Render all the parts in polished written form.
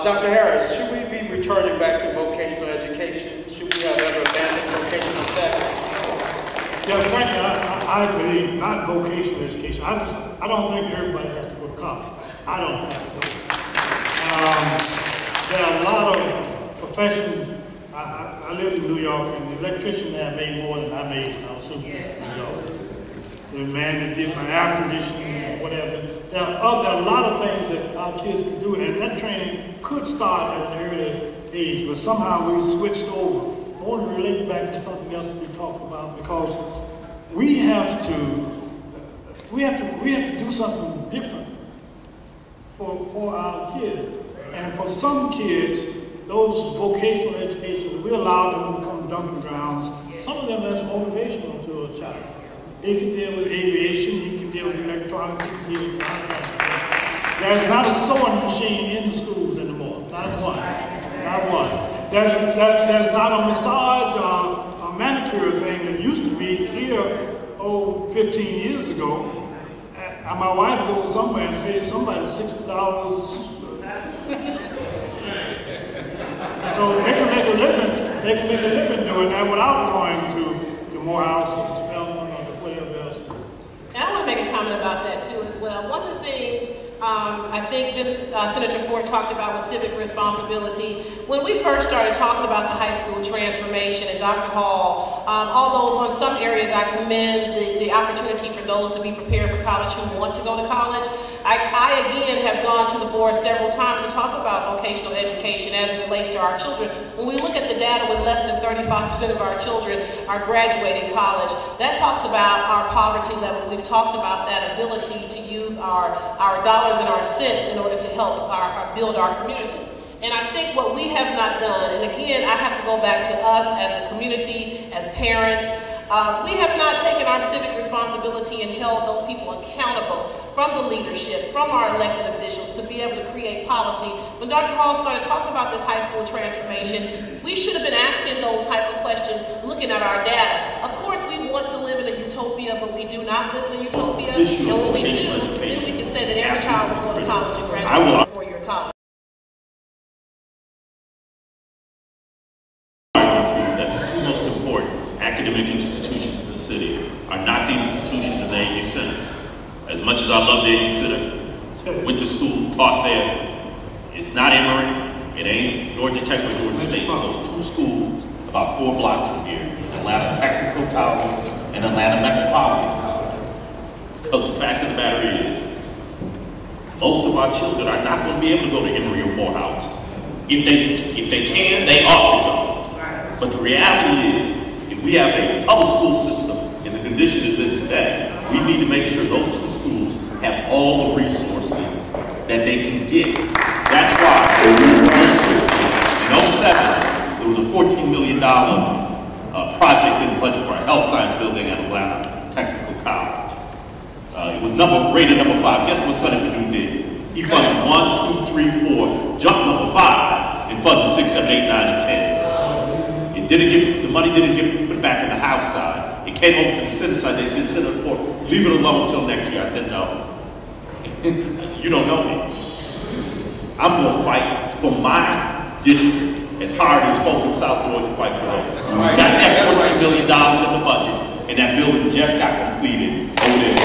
Dr. Harris, should we be returning back to vocational education? Should we have ever abandoned vocational tech? Yeah, frankly, I believe not vocational education. I don't think everybody has to go to college. I don't have to go. There are a lot of professions. I lived in New York, and the electrician there made more than I made when I was in New York. The man that did my air conditioning, whatever. There are a lot of things that our kids can do, and that training could start at an early age, but somehow we switched over. I want to relate back to something else we talked about, because we have to do something different for our kids. And for some kids, those vocational education, we allow them to become dumping grounds. Some of them, that's motivational to a child. They can deal with aviation, he can deal with electronics, he can deal with contracts. There's not a sewing machine in the schools anymore, not one, not one. There's not a massage or a manicure thing that used to be here, 15 years ago. And my wife goes somewhere and pays somebody $60. So they can make a living doing that without going to the Morehouse or the Spelman or whatever else. And I want to make a comment about that too as well. One of the things I think Senator Ford talked about was civic responsibility. When we first started talking about the high school transformation and Dr. Hall, although on some areas I commend the opportunity for those to be prepared for college who want to go to college, I again have gone to the board several times to talk about vocational education as it relates to our children. When we look at the data with less than 35% of our children are graduating college, that talks about our poverty level. We've talked about that ability to use our dollars and our cents in order to help build our communities. And I think what we have not done, and again, I have to go back to us as the community, as parents, we have not taken our civic responsibility and held those people accountable from the leadership, from our elected officials to be able to create policy. When Dr. Hall started talking about this high school transformation, we should have been asking those type of questions, looking at our data. Of course, we want to live in a utopia, but we do not live in a utopia. And when we do, then we can say that every child will go to college and graduate from a four-year college. Academic institutions in the city are not the institutions in the AU Center. As much as I love the AU Center, went to school, taught there, it's not Emory, it ain't Georgia Tech or Georgia State. So two schools about 4 blocks from here, Atlanta Technical College and Atlanta Metropolitan College. Because the fact of the matter is, most of our children are not going to be able to go to Emory or Morehouse. If they can, they ought to go. But the reality is, we have a public school system and the condition is in today. We need to make sure those two schools have all the resources that they can get. That's why in 2007, there was a $14 million project in the budget for a health science building at Atlanta Technical College. It was rated number 5. Guess what Senator Perdue did? He funded 1, 2, 3, 4, jumped number 5, and funded 6, 7, 8, 9, and 10. The money didn't get put back in the House side. It came over to the Senate side. They said, Senator Ford, leave it alone until next year. I said, no. You don't know me. I'm going to fight for my district as hard as folk in South Georgia fight for those. We got that $14 million in the budget, and that building just got completed over there.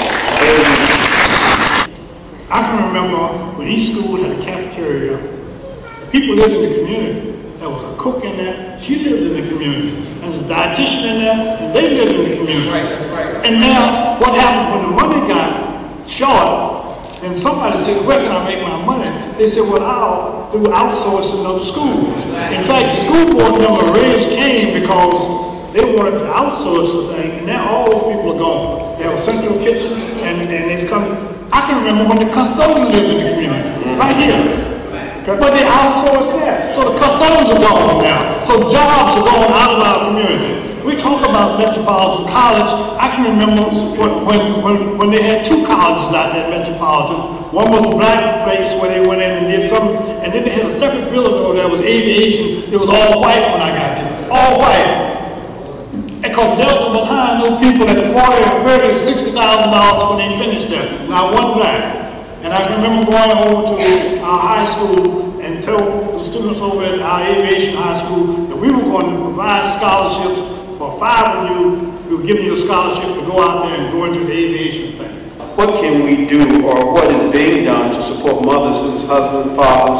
I can remember when each school had a cafeteria, people lived in the community. There was a cook in there, she lived in the community. There was a dietitian in there, and they lived in the community. That's right. And now, what happens when the money got short, and somebody said, where can I make my money? They said, well, I'll do outsourcing of the schools. In fact, the school board member raised Cain because they wanted to outsource the thing, and now all those people are gone. They have a central kitchen, and they come. I can remember when the custodian lived in the community, right here. But they outsourced that. So the custodians are gone now. So jobs are going out of our community. We talk about Metropolitan College. I can remember when they had 2 colleges out there at Metropolitan. One was a black place where they went in and did something, and then they had a separate building over there with aviation. It was all white when I got there. All white. Because Delta was hiring those people at $40,000, $30,000, $60,000 when they finished there. Now one black. And I can remember going over to our high school, and and told the students over at our aviation high school that we were going to provide scholarships for 5 of you. We were giving you a scholarship to go out there and go into the aviation thing. What can we do, or what is being done to support mothers whose husbands, fathers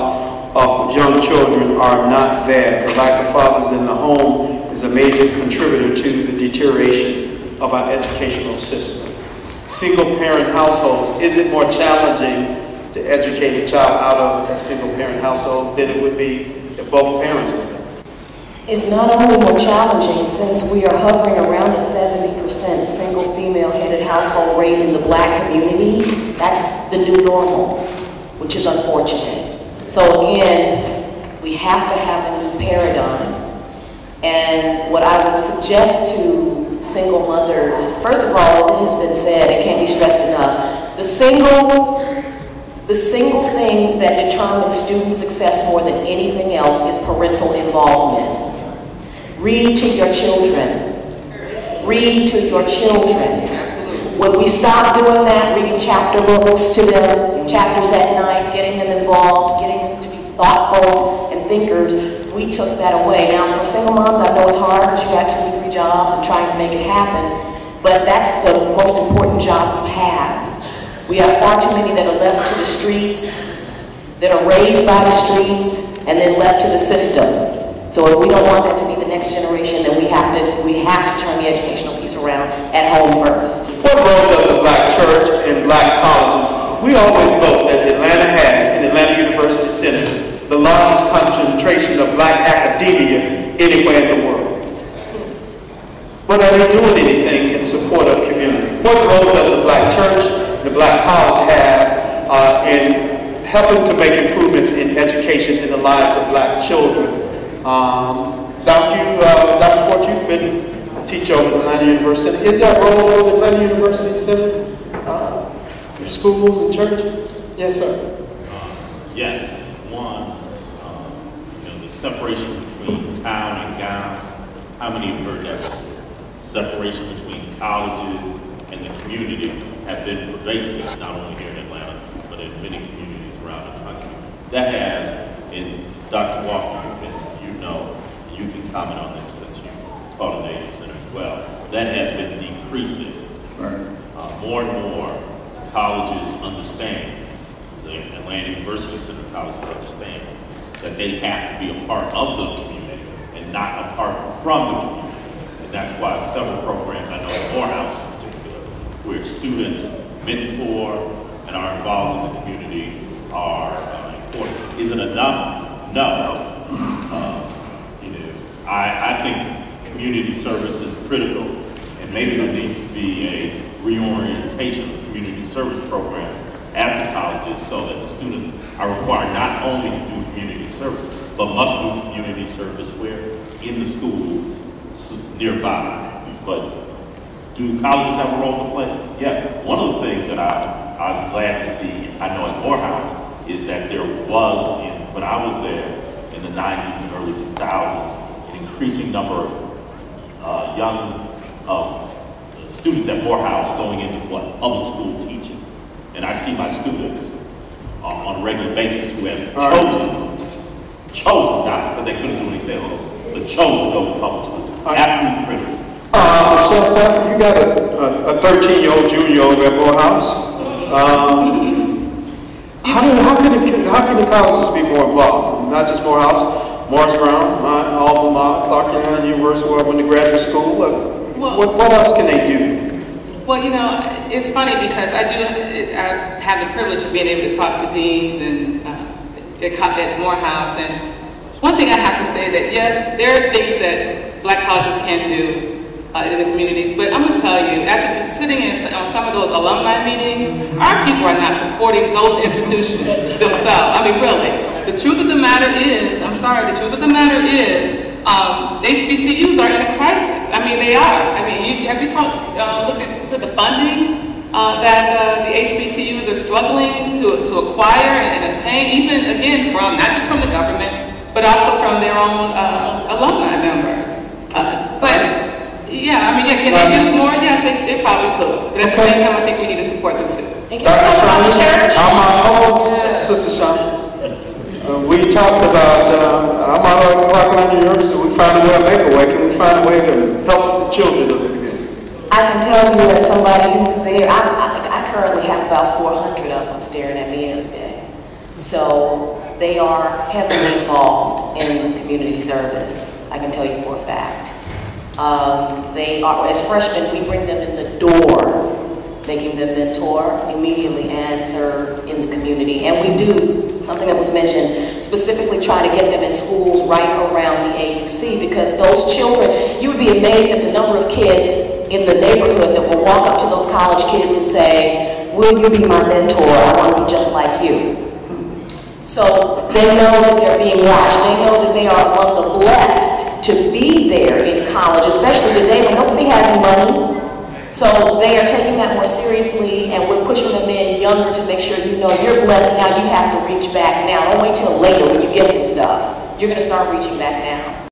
of young children are not there? The lack of fathers in the home is a major contributor to the deterioration of our educational system. Single-parent households, is it more challenging to educate a child out of a single-parent household than it would be if both parents were there? It's not only more challenging, since we are hovering around a 70% single female-headed household rate in the Black community. That's the new normal, which is unfortunate. So again, we have to have a new paradigm. And what I would suggest to single mothers, first of all, as it has been said, it can't be stressed enough, the single thing that determines student success more than anything else is parental involvement. Read to your children. Read to your children. When we stop doing that, reading chapter books to them, chapters at night, getting them involved, getting them to be thoughtful and thinkers, we took that away. Now, for single moms, I know it's hard because you got 2 or 3 jobs and trying to make it happen, but that's the most important job you have. We have far too many that are left to the streets, that are raised by the streets, and then left to the system. So if we don't want that to be the next generation, then we have to turn the educational piece around at home first. What role does a Black church and Black colleges? We always boast that Atlanta has, in Atlanta University Center, the largest concentration of Black academia anywhere in the world. But are they doing anything in support of community? What role does a Black church and the Black college have in helping to make improvements in education in the lives of Black children? Dr. Fort, you've been a teacher over at Atlanta University. Is there a role for the Atlanta University Center, the schools and church? Yes, sir. Yes. One, the separation between town and gown. How many have heard that before? Separation between colleges and the community have been pervasive, not only here in Atlanta, but in many communities around the country. That has, in Dr. Walker, you can comment on this since you taught at Native Center as well. That has been decreasing. Right. More and more colleges understand, the Atlanta University Center colleges understand that they have to be a part of the community and not apart from the community. And that's why several programs, I know at Morehouse in particular, where students mentor and are involved in the community are important. Is it enough? No. I think community service is critical, and maybe there needs to be a reorientation of community service programs at the colleges so that the students are required not only to do community service, but must do community service where? In the schools nearby. But do colleges have a role to play? Yeah. One of the things that I'm glad to see, I know at Morehouse, is that there was, when I was there in the 90s and early 2000s, increasing number of young students at Morehouse going into public school teaching. And I see my students on a regular basis who have chosen not because they couldn't do anything else, but chose to go to public schools. Absolutely critical. Stafford, you got a 13-year-old junior over at Morehouse. How can the colleges be more involved? Not just Morehouse. Morris Brown, my alma mater, Clark County University, where I went to graduate school. What else can they do? Well, it's funny because I have the privilege of being able to talk to deans and at Morehouse. And one thing I have to say that yes, there are things that Black colleges can do in the communities, but I'm gonna tell you, after sitting on some of those alumni meetings, our people are not supporting those institutions themselves. I mean, really. The truth of the matter is, HBCUs are in a crisis. I mean, they are. I mean, have you looked into the funding that the HBCUs are struggling to acquire and obtain, even again from, not just from the government, but also from their own alumni members. Yeah, I mean, can they do more? Yes, they probably could. But at the same time, I think we need to support them too. And can you talk about the church? Sister Shawnna. We talked about, I'm out of Parkland, New York, so we find a way to make a way. Can we find a way to help the children of the community? I can tell you as somebody who's there, I currently have about 400 of them staring at me every day. So they are heavily involved in community service. I can tell you for a fact. They are, as freshmen, we bring them in the door, making them mentor immediately and serve in the community. And we do, something that was mentioned, specifically try to get them in schools right around the AUC, because those children, you would be amazed at the number of kids in the neighborhood that will walk up to those college kids and say, will you be my mentor? I want to be just like you. So they know that they're being watched. They know that they are among the blessed to be there in college, especially today when nobody has money. So they are taking that more seriously, and we're pushing them in younger to make sure you know you're blessed now. You have to reach back now. Don't wait till later when you get some stuff. You're going to start reaching back now.